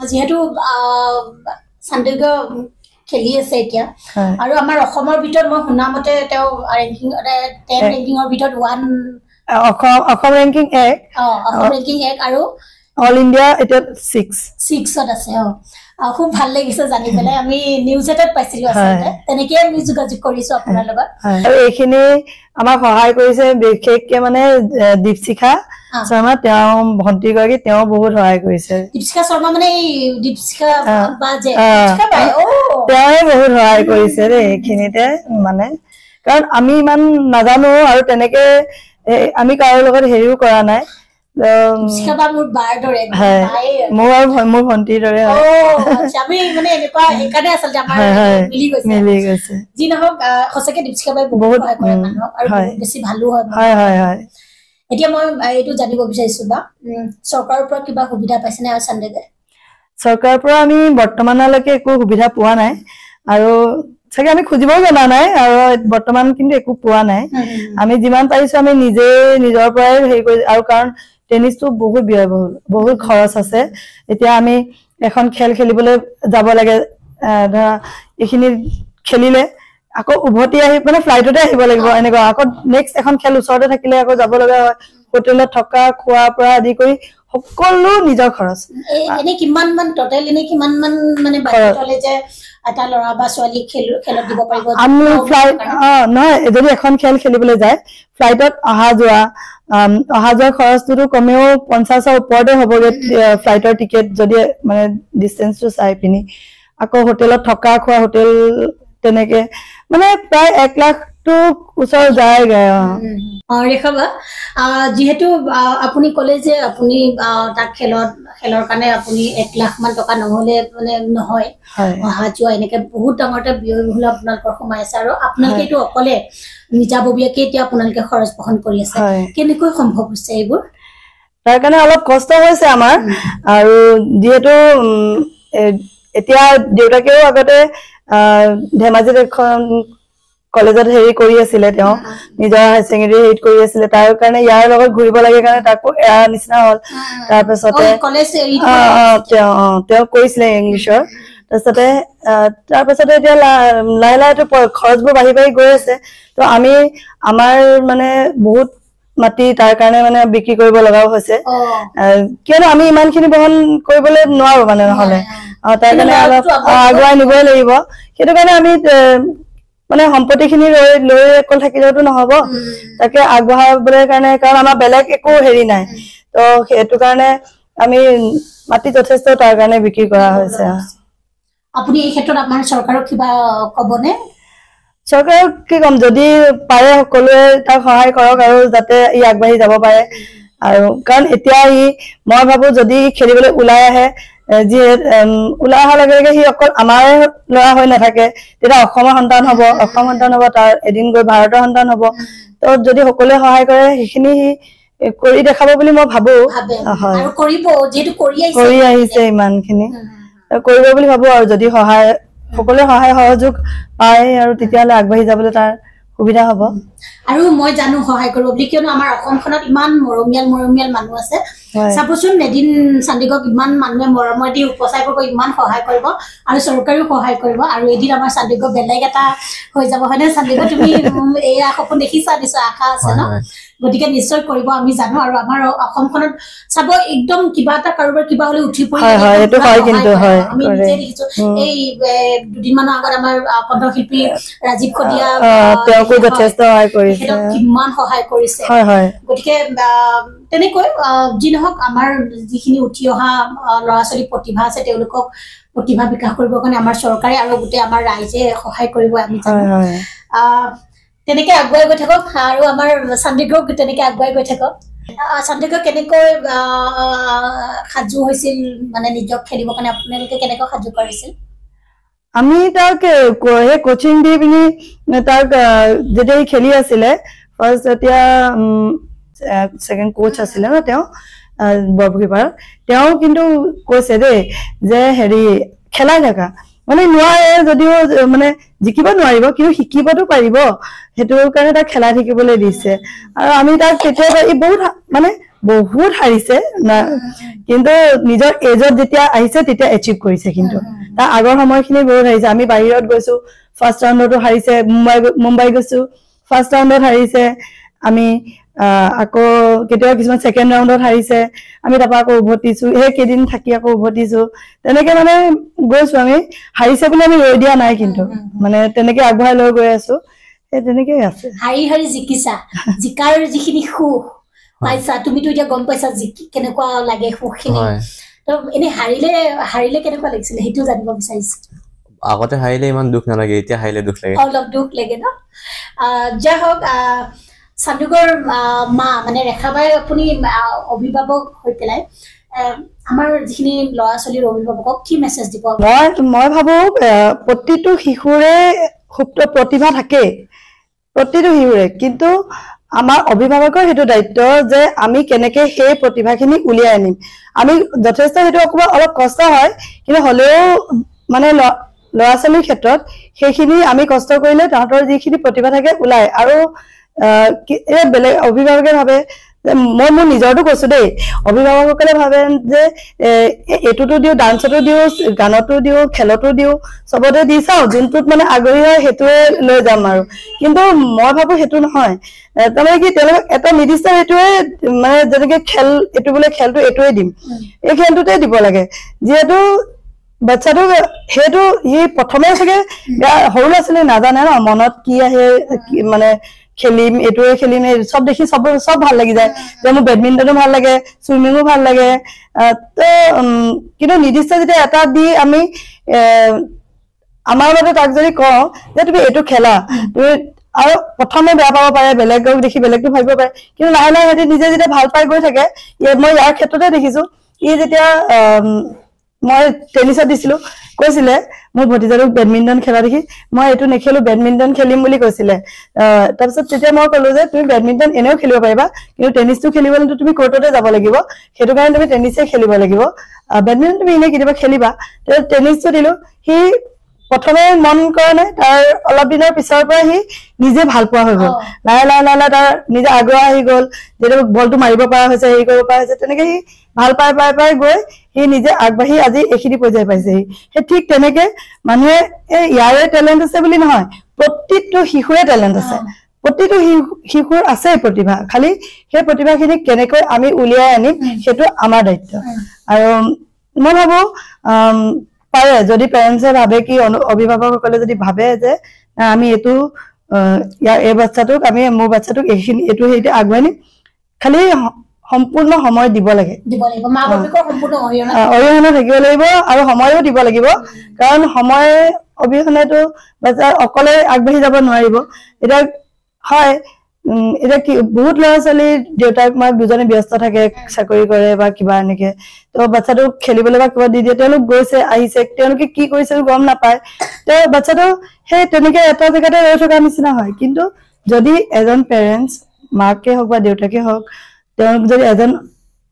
যিহেতু চান্দিগড় খেলি আছে এতিয়া আৰু আমাৰ অসমৰ ভিতৰত মই শুনা মতে তেওঁ ৰেংকিং 10 ৰেংকিঙৰ ভিতৰত 1 অসম ৰেংকিং 1 আৰু অল ইণ্ডিয়া এতিয়া 6ত আছে খুব ভাল লাগিছে জানি পেলাই আমি নিউজ এটাত পাইছিলো আচলতে তেনেকে আমি যোগাযোগ কৰিছো আপোনাৰ লগত আৰু এইখিনি আমাক সহায় কৰিছে বিশেষকে মানে দীপশিখা শৰ্মা তেওঁ ভণ্টি গৰাকী তেওঁ বহুত সহায় কৰিছে দীপশিখা শৰ্মা মানে দীপশিখা বাজে তেওঁৱে বহুত সহায় কৰিছে দেই এইখিনিতে মানে কাৰণ আমি ইমান নাজানো আৰু তেনেকে আমি কাৰো লগত হেৰিও কৰা নাই মোৰ ভণ্টিৰ দৰে যি নহওক সঁচাকে দীপশিখা বাই বহুত সহায় কৰে মানুহক আৰু বহুত বেছি ভালো হয় এতিয়া মই এইটো জানিব বিচাৰিছো বা চৰকাৰৰ পৰা কিবা সুবিধা পাইছেনে আৰু চান্দিগড়ে চৰকাৰৰ পৰা আমি বৰ্তমানলৈকে একো সুবিধা পোৱা নাই আৰু চাগে আমি খুজিবও জনা নাই আৰু বৰ্তমান কিন্তু একো পোৱা নাই আমি যিমান পাৰিছো আমি নিজে নিজৰ পৰাই হেৰি কৰি আৰু কাৰণ টেনিছটো বহুত ব্যয়বহুল বহুত খৰচ আছে এতিয়া আমি এখন খেল খেলিবলৈ যাব লাগে ধৰা এইখিনি খেলিলে আকৌ উভতি আহি মানে ফ্লাইটতে আহিব লাগিব এনেকুৱা আকৌ নেক্সট এখন খেল ওচৰতে থাকিলে আকৌ যাব লগা হয় হোটেলত থকা খোৱাৰ পৰা আদি কৰি সকলো নিজৰ খৰচ এনে কিমান মান টোটাল এনে কিমান মান মানে বাজেটলে যে এটা লৰা বা ছোৱালী খেলত দিব পাৰিব আমি ফ্লাইট নহয় যদি এখন খেল খেলিবলৈ যায় ফ্লাইটত অহা যোৱা খৰচটো কমেও 50ৰ ওপৰতে হ'বগে ফ্লাইটৰ টিকেট যদি মানে ডিসটেন্সটো চাই পিনি আকৌ হোটেলত থকা খোৱা হোটেল তেনেকে মানে প্ৰায় 1 লাখটো ওচৰ যায়গে ৰেখাবা যেহেতু আপুনি কলে যে আপুনি তাক খেলৰ কাৰণে আপুনি 1 লাখ মান টকা নহলে মানে নহয় অহা যোৱা এনেকে বহুত ডাঙৰ এটা ব্যয়বহুল আপোনালোকৰ সোমাই আছে আৰু আপোনালোকে এইটো অকলে নিজাববীয়াকে এতিয়া আপোনালোকে খৰচ বহন কৰি আছে কেনেকৈ সম্ভৱ হৈছে এইবোৰ তাৰ কাৰণে অলপ কষ্ট হৈছে আমাৰ আৰু যেহেতু এতিয়া দেউতাকেও আগতে ধেমাজিত এখন কলেজত হেৰি কৰি আছিলে তেওঁ নিজৰ হায়াৰ সেকেন্ডাৰী হেৰি কৰি আছিলে তাৰ কাৰণে ইয়াৰ লগত ঘূৰিব লাগে কাৰণে তাকো এৰা নিচিনা হ'ল তাৰ পিছতে তেওঁ কৰিছিলে ইংলিছৰ তাৰ পিছতে এতিয়া লাহে লাহে খৰচবোৰ বাঢ়ি গৈ আছে তো আমি আমাৰ মানে বহুত মাটি তাৰ কাৰণে মানে বিক্ৰী কৰিব লগাও হৈছে কিয়নো আমি ইমানখিনি বহন কৰিবলৈ নোৱাৰো মানে নহলে তাৰ কাৰণে অলপ আগুৱাই নিবই লাগিব সেইটো কাৰণে আমি মানে সম্পত্তিখিনি লৈ অকল থাকিলেতো নহব তাকে আগবঢ়াবলৈ কাৰণে কাৰণ আমাৰ বেলেগ একো হেৰি নাই তো সেইটো কাৰণে আমি মাটি যথেষ্ট তাৰ কাৰণে বিক্ৰী কৰা হৈছে আপুনি এই ক্ষেত্ৰত আমাৰ চৰকাৰক কিবা কবনে চৰকাৰক কি কম যদি পাৰে সকলোৱে তাক সহায় কৰক আৰু যাতে ই আগবাঢ়ি যাব পাৰে আৰু কাৰণ এতিয়া মই ভাবো যদি খেলিবলৈ ওলাই আহে যি ওলাই অহাৰ লগে লগে সি অকল আমাৰ ল'ৰা হৈ নাথাকে তেতিয়া অসমৰ সন্তান হ'ব তাৰ এদিন গৈ ভাৰতৰ সন্তান হ'ব তো যদি সকলোৱে সহায় কৰে সেইখিনি কৰি দেখাব বুলি মই ভাবো আৰু কৰিব যেহেতু কৰি আহিছে ইমানখিনি কৰিব বুলি ভাবো আৰু যদি সকলোৱে সহায় সহযোগ পায় আৰু তেতিয়াহ'লে আগবাঢ়ি যাবলৈ তাৰ সুবিধা হ'ব আৰু মই জানো সহায় কৰিব বুলি কিয়নো আমাৰ অসমখনত ইমান মৰমীয়াল মানুহ আছে চাবচোন এদিন চান্দিগক ইমান মানুহে মৰমেদি উপচাৰ কৰিব ইমান সহায় কৰিব আৰু চৰকাৰেও সহায় কৰিব আৰু এদিন আমাৰ চান্দিগক বেলেগ এটা হৈ যাব হয়নে চান্দিগ তুমি এয়া সপোন দেখিছা নিশ্চয় আশা আছে ন গতিকে নিশ্চয় কৰিব আমি জানো আৰু আমাৰ অসমখনত চাব একদম কিবা এটা কাৰোবাৰ কিবা হলে উঠি পৰি আমি নিজে দেখিছো এই দুদিনমানৰ আগত আমাৰ কণ্ঠশিল্পী ৰাজীৱ খদিয়া তেওঁকো যথেষ্ট সহায় কৰিছে কিমান সহায় কৰিছে গতিকে তেনেকৈ যি নহওক আমাৰ যিখিনি উঠি অহা ল'ৰা ছোৱালী প্ৰতিভা আছে তেওঁলোকক প্ৰতিভা বিকাশ কৰিবৰ কাৰণে আমাৰ চৰকাৰে আৰু গোটেই আমাৰ ৰাইজে সহায় কৰিব আমি জানো তেনেকৈ আগুৱাই গৈ থাকক আৰু আমাৰ চান্দিগড় তেনেকৈ আগুৱাই গৈ থাকক চান্দিগড় কেনেকৈ সাজু হৈছিল মানে নিজক খেলিবৰ কাৰণে আপোনালোকে কেনেকৈ সাজু কৰিছিল আমি তাক সেই কোচিং দি পিনি তাক যেতিয়া খেলি আছিলে ফাৰ্ষ্ট এতিয়া সেকেন্ড কোচ আছিলে ন তেওঁ বৰপুখুৰীপাৰত তেওঁ কিন্তু কৈছে দেই যে হেৰি খেলাই থাকা মানে নোৱাৰে যদিও মানে জিকিব নোৱাৰিব কিন্তু শিকিবতো পাৰিব সেইটো কাৰণে তাক খেলাই থাকিবলৈ দিছে আৰু আমি তাক কেতিয়াবা বহুত হাৰিছে কিন্তু নিজৰ এজত যেতিয়া আহিছে তেতিয়া এচিভ কৰিছে কিন্তু তাৰ আগৰ সময়খিনি বহুত হাৰিছে আমি বাহিৰত গৈছো ফাৰ্ষ্ট ৰাউণ্ডতো হাৰিছে মুম্বাই গৈছো ফাৰ্ষ্ট ৰাউণ্ডত হাৰিছে আমি আকৌ কেতিয়াবা কিছুমান ছেকেণ্ড ৰাউণ্ডত হাৰিছে আমি তাৰপৰা আকৌ উভতিছো সেই কেইদিন থাকি আকৌ উভতিছো তেনেকে মানে গৈছো আমি হাৰিছে বুলি আমি ৰৈ দিয়া নাই কিন্তু মানে তেনেকে আগবঢ়াই লৈ গৈ আছো সেই তেনেকেই আছে হাৰি জিকিছা জিকাৰ যিখিনি সুখ পাইছা তুমিতো এতিয়া গম পাইছা জিকি কেনেকুৱা লাগে সুখখিনি তো এনে হাৰিলে কেনেকুৱা লাগিছিল সেইটো জানিব বিচাৰিছো আগতে হাৰিলে ইমান দুখ নালাগে এতিয়া হাৰিলে দুখ লাগে অলপ দুখ লাগে ন যা হওক চান্দিগড় মা মানে ৰেখাবাই আপুনি অভিভাৱক হৈ পেলাই আমাৰ যিখিনি ল'ৰা ছোৱালীৰ অভিভাৱকক কি মেছেজ দিব মই ভাবো প্ৰতিটো শিশুৰে সুপ্ত প্ৰতিভা থাকে প্ৰতিটো শিশুৰে কিন্তু আমাৰ অভিভাৱকৰ সেইটো দায়িত্ব যে আমি কেনেকে সেই প্ৰতিভাখিনি উলিয়াই আনিম আমি যথেষ্ট সেইটো অলপ কষ্ট হয় কিন্তু হলেও মানে ল'ৰা ছোৱালীৰ ক্ষেত্ৰত সেইখিনি আমি কষ্ট কৰিলে তাহাঁতৰ যিখিনি প্ৰতিভা থাকে ওলাই আৰু বেলেগ অভিভাৱকে ভাবে মই মোৰ নিজৰটো কৈছো দেই অভিভাৱকসকলে ভাবে যে এইটোতো দিও ডান্সতো দিও গানতো দিও খেলতো দিও চবতে দি চাও যোনটোত মানে আগ্ৰহী হয় সেইটোৱে লৈ যাম আৰু কিন্তু মই ভাবো সেইটো নহয় তাৰমানে কি তেওঁলোকক এটা নিৰ্দিষ্ট এইটোৱে মানে যেনেকে খেল এইটো বোলে খেলটো এইটোৱে দিম এই খেলটোতে দিব লাগে যিহেতু বাচ্চাটো সেইটো সি প্ৰথমে চাগে সৰু ল'ৰা ছোৱালী নাজানে ন মনত কি আহে মানে খেলিম এইটোৱে খেলিম সব দেখি সব ভাল লাগি যায় যে মোৰ বেডমিণ্টনো ভাল লাগে চুইমিঙো ভাল লাগে তো কিন্তু নিৰ্দিষ্ট যেতিয়া এটা দি আমি আমাৰ মতে তাক যদি কওঁ যে তুমি এইটো খেলা তুমি আৰু প্ৰথমে বেয়া পাব পাৰে বেলেগক দেখি বেলেগটো ভাবিব পাৰে কিন্তু লাহে লাহে সিহঁতি নিজে যেতিয়া ভাল পাই গৈ থাকে মই ইয়াৰ ক্ষেত্ৰতে দেখিছো ই যেতিয়া মই টেনিছত দিছিলো কৈছিলে মোৰ ভতিজাটোক বেডমিণ্টন খেলা দেখি মই এইটো নেখেলো বেডমিণ্টন খেলিম বুলি কৈছিলে তাৰপিছত তেতিয়া মই ক'লো যে তুমি বেডমিণ্টন এনেও খেলিব পাৰিবা কিন্তু টেনিছটো খেলিবলৈ তুমি কোৰ্টতে যাব লাগিব সেইটো কাৰণে তুমি টেনিছে খেলিব লাগিব বেডমিণ্টন তুমি এনেই কেতিয়াবা খেলিবা টেনিছটো দিলো সি প্ৰথমে মন কৰা নাই তাৰ অলপ দিনৰ পিছৰ পৰা সি নিজে ভাল পোৱা হৈ গ'ল লাহে লাহে লাহে তাৰ নিজে আগ্ৰহ আহি গ'ল যেতিয়া বলটো মাৰিব পৰা হৈছে হেৰি কৰিব পৰা হৈছে তেনেকে সি ভাল পাই গৈ সি নিজে আগবাঢ়ি আজি এইখিনি পৰ্যায় পাইছেহি সেই ঠিক তেনেকে মানুহে ইয়াৰে টেলেণ্ট আছে বুলি নহয় প্ৰতিটো শিশুৰে টেলেণ্ট আছে প্ৰতিটো শিশুৰ আছে প্ৰতিভা খালি সেই প্ৰতিভাখিনি কেনেকৈ আমি উলিয়াই আনিম সেইটো আমাৰ দায়িত্ব আৰু মই ভাবো পাৰে যদি পেৰেণ্টছে ভাবে কি অভিভাৱকসকলে যদি ভাবে যে আমি এইটো এই বাচ্চাটোক আমি মোৰ বাচ্চাটোক এইটো হেৰিতে আগুৱাই নিম খালি সম্পূৰ্ণ সময় দিব লাগে অৰিহণা থাকিব লাগিব আৰু সময়ো দিব লাগিব কাৰণ সময় অবিহনেতো বাচ্চা অকলে আগবাঢ়ি যাব নোৱাৰিব এতিয়া হয় এটা কি বহুত ল'ৰা ছোৱালী দেউতাক মাক দুজনে ব্যস্ত থাকে চাকৰি কৰে বা কিবা এনেকে তো বাচ্চাটো খেলিবলৈ বা কিবা দি দিয়ে তেওঁলোক গৈছে আহিছে তেওঁলোকে কি কৰিছে গম নাপায় তো বাচ্চাটো সেই তেনেকে এটা জেগাতে ৰৈ থকা নিচিনা হয় কিন্তু যদি এজন পেৰেণ্টছ মাকে হওক বা দেউতাকে হওক তেওঁলোক যদি এজন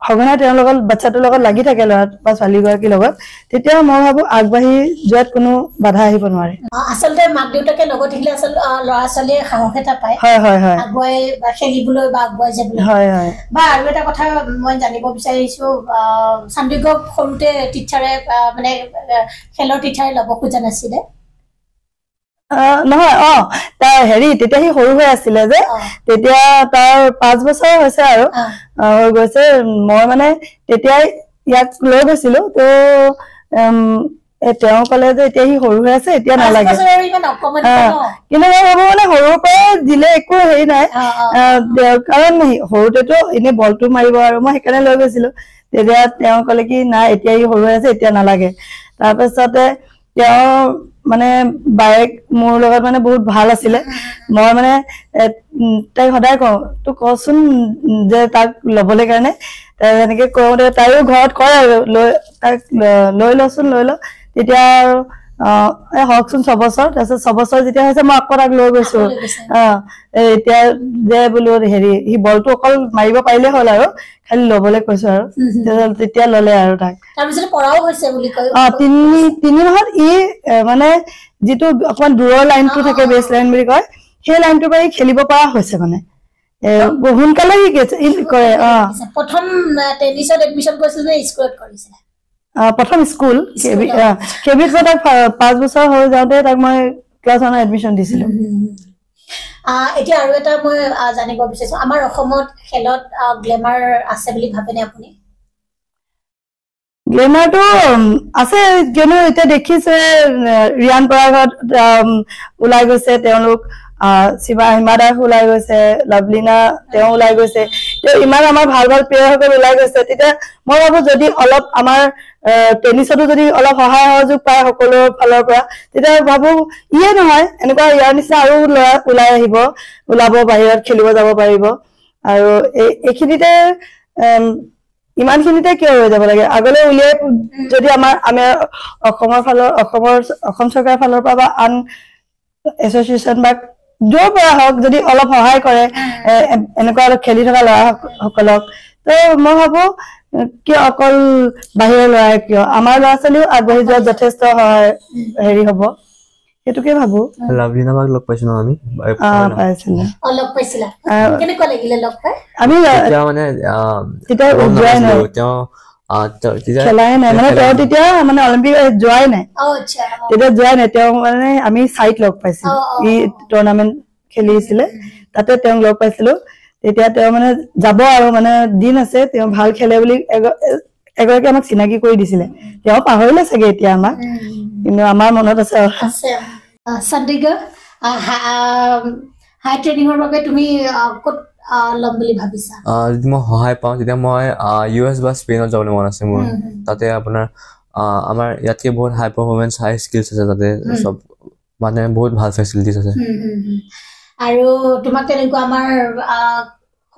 সঘনাই তেওঁৰ লগত বাচ্চাটোৰ লগত লাগি থাকে ল'ৰা বা ছোৱালীগৰাকীৰ লগত তেতিয়া মই ভাবো আগবাঢ়ি যোৱাত কোনো বাধা আহিব নোৱাৰে আচলতে মাক দেউতাকে লগত থাকিলে আচল ল'ৰা ছোৱালীয়ে সাহস এটা পায় হয় হয় হয় আগুৱাই খেলিবলৈ বা আগুৱাই যাবলৈ হয় হয় বা আৰু এটা কথা মই জানিব বিচাৰিছো চান্দিগড় সৰুতে টিচাৰে মানে খেলৰ টিচাৰে ল'ব খোজা নাছিলে নহয় তাৰ হেৰি তেতিয়া সি সৰু হৈ আছিলে যে তেতিয়া তাৰ 5 বছৰ হৈছে আৰু হৈ গৈছে মই মানে তেতিয়াই ইয়াক লৈ গৈছিলো তো তেওঁ ক'লে যে এতিয়া সি সৰু হৈ আছে এতিয়া নালাগে কিন্তু মই ভাবো মানে সৰুৰ পৰা দিলে একো হেৰি নাই কাৰণ সৰুতেতো এনে বলটো মাৰিব আৰু মই সেইকাৰণে লৈ গৈছিলো তেতিয়া তেওঁ ক'লে কি নাই এতিয়া সি সৰু হৈ আছে এতিয়া নালাগে তাৰপিছতে তেওঁ মানে বাইক মোৰ লগত মানে বহুত ভাল আছিলে মই মানে তাই সদায় কওঁ তো কচোন যে তাক ল'বলৈ কাৰণে এনেকে কওঁতে তাইও ঘৰত কয় আৰু তাক লৈ লচোন লৈ ল তেতিয়া হওকচোন 6 বছৰ তাৰপিছত 6 বছৰ যেতিয়া হৈছে মই আকৌ তাক লৈ গৈছো এতিয়া যে বোলো হেৰি সি বলটো অকল মাৰিব পাৰিলে হ'ল আৰু খালি ল'বলৈ কৈছো আৰু তেতিয়া ল'লে আৰু তাক তাৰপিছত পঢ়াও হৈছে বুলি কয় 3 মাহত মানে যিটো অকমান দূৰৰ লাইনটো থাকে বেছ লাইন বুলি কয় সেই লাইনটোৰ পৰা খেলিব পৰা হৈছে মানে সোনকালে সি কৰে প্ৰথম টেনিছত এডমিশ্যন কৰিছিল নে স্কুলত কৰিছিল প্ৰথম স্কুল কেবিত তাক 5 বছৰ হৈ যাওঁতে তাক মই ক্লাছ 1 এডমিশ্যন দিছিলো এতিয়া আৰু এটা মই জানিব বিচাৰিছো আমাৰ অসমত খেলত গ্লেমাৰ আছে বুলি ভাবেনে আপুনি গ্লেমাৰটো আছে কিয়নো এতিয়া দেখিছে ৰিয়ান পৰাগত ওলাই গৈছে তেওঁলোক হিমা দাস ওলাই গৈছে লাভলীনা তেওঁ ওলাই গৈছে ইমান আমাৰ ভাল ভাল প্লেয়াৰসকল ওলাই গৈছে তেতিয়া মই ভাবো যদি অলপ আমাৰ টেনিছতো যদি অলপ সহায় সহযোগ পায় সকলোৰ ফালৰ পৰা তেতিয়া ভাবো নহয় এনেকুৱা ইয়াৰ নিচিনা আৰু ল'ৰা ওলাব বাহিৰত খেলিব যাব পাৰিব আৰু এইখিনিতে ইমানখিনিতে কিয় হৈ যাব লাগে আগলৈ উলিয়াই যদি আমাৰ অসম চৰকাৰৰ ফালৰ পৰা বা আন এছ'চিয়েশ্যন বা য'ৰ পৰা হওক যদি অলপ সহায় কৰে এনেকুৱা খেলি থকা ল'ৰাসকলক তো মই ভাবো কিয় অকল বাহিৰৰ ল'ৰাই কিয় আমাৰ ল'ৰা ছোৱালীও আগবাঢ়ি যোৱাত যথেষ্ট সহায় হেৰি হ'ব সেইটোকে ভাবো লাভলীনা বাক লগ পাইছো ন আমি পাইছিলো লগ পাইছিলা কেনেকুৱা লাগিলে লগ পাই আমি মানে তেতিয়া যোৱাই নাই খেলাই নাই মানে তেওঁ তেতিয়া মানে অলিম্পিক যোৱাই নাই তেতিয়া যোৱাই নাই তেওঁ মানে আমি চাইট লগ পাইছিলো ই টুৰ্ণামেন্ট খেলিছিলে তাতে তেওঁক লগ পাইছিলো তেতিয়া তেওঁ মানে যাব আৰু মানে দিন আছে তেওঁ ভাল খেলে বুলি এগৰাকী আমাক চিনাকি কৰি দিছিলে তেওঁ পাহৰিলে চাগে এতিয়া আমাক কিন্তু আমাৰ মনত আছে চণ্ডীগড় হাই ট্ৰেইনিঙৰ বাবে তুমি ক'ত ল'ম বুলি ভাবিছা যদি মই সহায় পাওঁ তেতিয়া মই US বা স্পেইনত যাবলৈ মন আছে মোৰ তাতে আপোনাৰ আমাৰ ইয়াতকে বহুত হাই পাৰফৰ্মেঞ্চ হাই স্কিলছ আছে তাতে চব মানে বহুত ভাল ফেচিলিটিজ আছে আৰু তোমাক তেনেকুৱা আমাৰ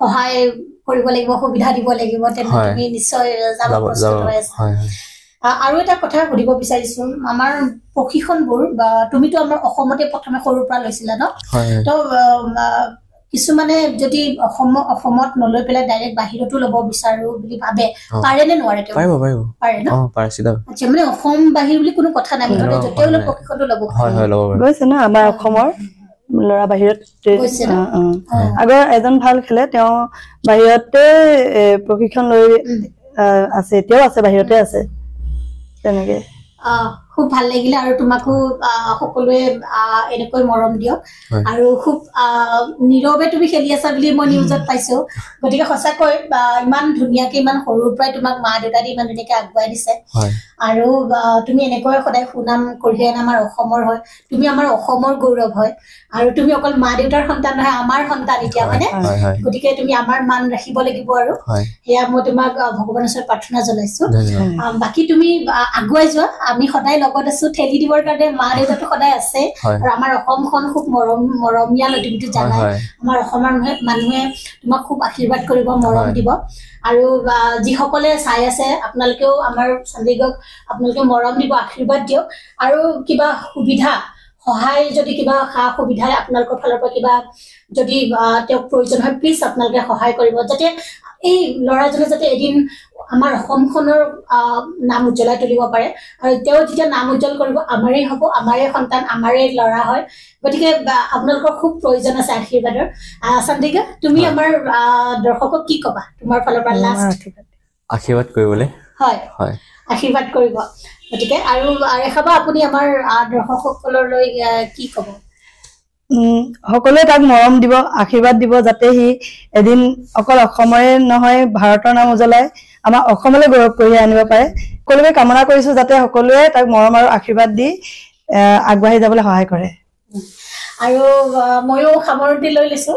সহায় কৰিব লাগিব সুবিধা দিব লাগিব তেনে তুমি নিশ্চয় যাব প্ৰস্তুত হৈ আছা আৰু এটা কথা সুধিব বিচাৰিছো আমাৰ প্ৰশিক্ষণবোৰ বা তুমিতো আমাৰ অসমতে প্ৰথমে সৰুৰ পৰা লৈছিলা ন তো কিছুমানে যদি অসমত নলৈ পেলাই ডাইৰেক্ট বাহিৰতো ল'ব বিচাৰো বুলি ভাবে পাৰে নে নোৱাৰে পাৰে ন আচ্ছা মানে অসম বাহিৰ বুলি কোনো কথা নাই মুঠতে য'তেও লৈ প্ৰশিক্ষণটো ল'ব গৈছে ন আমাৰ অসমৰ ল'ৰা বাহিৰত আগৰ এজন ভাল খেলে তেওঁ বাহিৰতে প্ৰশিক্ষণ লৈ আছে এতিয়াও আছে বাহিৰতে আছে তেনেকে খুব ভাল লাগিলে আৰু তোমাকো সকলোৱে এনেকৈ মৰম দিয়ক আৰু খুব নীৰৱে তুমি খেলি আছা বুলি মই নিউজত পাইছো গতিকে সঁচাকৈ ইমান ধুনীয়াকে ইমান সৰুৰ পৰাই তোমাক মা দেউতাই ইমান ধুনীয়াকে আগুৱাই দিছে আৰু তুমি এনেকৈ সদায় সুনাম কঢ়িয়াই আনা আমাৰ অসমৰ হয় তুমি আমাৰ অসমৰ গৌৰৱ হয় আৰু তুমি অকল মা দেউতাৰ সন্তান নহয় আমাৰ সন্তান এতিয়া হয়নে গতিকে তুমি আমাৰ মান ৰাখিব লাগিব আৰু সেয়া মই তোমাক ভগৱানৰ ওচৰত প্ৰাৰ্থনা জনাইছো বাকী তুমি আগুৱাই যোৱা আমি সদায় লগত আছো ঠেলি দিবৰ কাৰণে মা দেউতাটো সদায় আছে আৰু আমাৰ অসমখন খুব মৰমীয়া তুমিতো জানাই আমাৰ অসমৰ মানুহে তোমাক খুব আশীৰ্বাদ কৰিব মৰম দিব আৰু যিসকলে চাই আছে আপোনালোকেও আমাৰ চণ্ডীগড়ক আপোনালোকে মৰম দিব আশীৰ্বাদ দিয়ক আৰু কিবা সুবিধা সহায় যদি কিবা সা সুবিধা আপোনালোকৰ ফালৰ পৰা কিবা যদি তেওঁক প্ৰয়োজন হয় প্লিজ আপোনালোকে সহায় কৰিব যাতে এই ল'ৰাজনে যাতে এদিন আমাৰ অসমখনৰ নাম উজ্জ্বলাই তুলিব পাৰে আৰু তেওঁ যেতিয়া নাম উজ্জ্বল কৰিব আমাৰেই হ'ব, আমাৰেই সন্তান, আমাৰেই ল'ৰা হয়। গতিকে আপোনালোকৰ খুব প্ৰয়োজন আছে আশীৰ্বাদৰ। চন্দিকা, তুমি আমাৰ দৰ্শকক কি ক'বা তোমাৰ ফালৰ পৰা লাষ্ট? আশীৰ্বাদ কৰিবলৈ। হয় হয়, আশীৰ্বাদ কৰিব। গতিকে আৰু ৰেখাবা, আপুনি আমাৰ দৰ্শকসকললৈ কি ক'ব? সকলোৱে তাক মৰম দিব, আশীৰ্বাদ দিব, যাতে সি এদিন অকল অসমৰে নহয় ভাৰতৰ নাম উজ্বলাই আমাৰ অসমলৈ গৌৰৱ কঢ়িয়াই আনিব পাৰে। সকলোকে কামনা কৰিছো যাতে সকলোৱে তাক মৰম আৰু আশীৰ্বাদ দি আগবাঢ়ি যাবলৈ সহায় কৰে। আৰু ময়ো সামৰণি লৈ লৈছো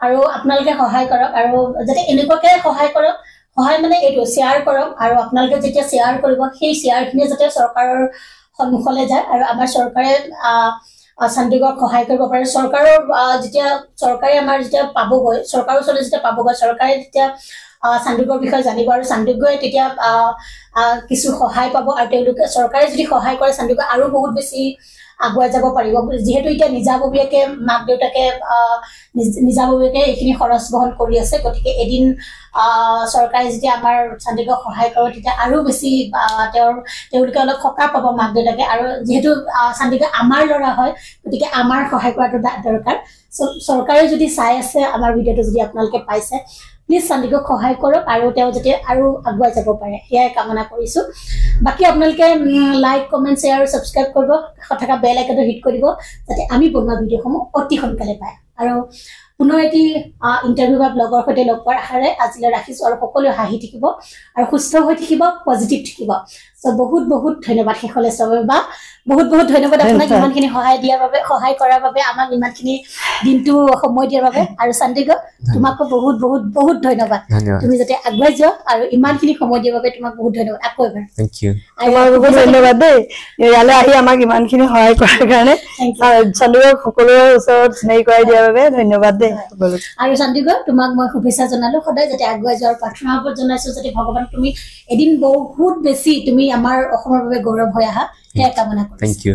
আৰু আপোনালোকে সহায় কৰক আৰু যাতে এনেকুৱাকে সহায় কৰক। সহায় মানে এইটো শ্বেয়াৰ কৰক আৰু আপোনালোকে যেতিয়া শ্বেয়াৰ কৰিব সেই শ্বেয়াৰখিনি যাতে চৰকাৰৰ সন্মুখলৈ যায় আৰু আমাৰ চৰকাৰে চণ্ডীগড়ক সহায় কৰিব পাৰে। চৰকাৰৰ যেতিয়া চৰকাৰে আমাৰ যেতিয়া পাবগৈ, চৰকাৰৰ ওচৰলৈ যেতিয়া পাবগৈ, চৰকাৰে যেতিয়া চণ্ডীগড়ৰ বিষয়ে জানিব আৰু চণ্ডীগড়ে তেতিয়া কিছু সহায় পাব আৰু তেওঁলোকে চৰকাৰে যদি সহায় কৰে চণ্ডীগড় আৰু বহুত বেছি আগুৱাই যাব পাৰিব। যিহেতু এতিয়া নিজাববীয়াকে মাক দেউতাকে নিজাববীয়াকে এইখিনি খৰচ বহন কৰি আছে, গতিকে এদিন চৰকাৰে যেতিয়া আমাৰ চণ্ডীগড়ক সহায় কৰে তেতিয়া আৰু বেছি তেওঁলোকে অলপ সকাহ পাব মাক দেউতাকে। আৰু যিহেতু চণ্ডীগড় আমাৰ ল'ৰা হয়, গতিকে আমাৰ সহায় কৰাটো দৰকাৰ। চৰকাৰে যদি চাই আছে আমাৰ ভিডিঅ'টো, যদি আপোনালোকে পাইছে, প্লিজ চণ্ডীগড়ক সহায় কৰক আৰু তেওঁ যাতে আৰু আগুৱাই যাব পাৰে, সেয়াই কামনা কৰিছো। বাকী আপোনালোকে লাইক, কমেণ্ট, শ্বেয়াৰ আৰু ছাবস্ক্ৰাইব কৰিব, কাষত থকা বেল আইকনটো হিট কৰিব যাতে আমি বনোৱা ভিডিঅ'সমূহ অতি সোনকালে পায়। আৰু পুনৰ এটি ইণ্টাৰভিউ বা ব্লগৰ সৈতে লগ পোৱাৰ আশাৰে আজিলৈ ৰাখিছো আৰু সকলোৱে হাঁহি থাকিব আৰু সুস্থ হৈ থাকিব, পজিটিভ থাকিব। চ' বহুত বহুত ধন্যবাদ শেষলৈ চবে, বা বহুত বহুত ধন্যবাদ আপোনাক ইমানখিনি সহায় দিয়াৰ বাবে, সহায় কৰাৰ বাবে, আমাক ইমানখিনি দিনটো সময় দিয়াৰ বাবে। আৰু চণ্ডীগড়, তোমাকো বহুত বহুত বহুত ধন্যবাদ। তুমি যাতে আগুৱাই যোৱা আৰু ইমানখিনি সময় দিয়াৰ বাবে তোমাক বহুত ধন্যবাদ আকৌ এবাৰ। বহুত ধন্যবাদ দেই, ইয়ালৈ আহি আমাক ইমানখিনি সহায় কৰাৰ কাৰণে। চণ্ডীগড় সকলোৰে ওচৰত চিনাকি কৰাই দিয়াৰ বাবে ধন্যবাদ দেই। আৰু চণ্ডীগড়, তোমাক মই শুভেচ্ছা জনালো, সদায় যাতে আগুৱাই যোৱাৰ প্ৰাৰ্থনা জনাইছো, যাতে ভগৱান তুমি এদিন বহুত বেছি তুমি আমাৰ অসমৰ বাবে গৌৰৱ হৈ আহা, সেয়া কামনা কৰিছো।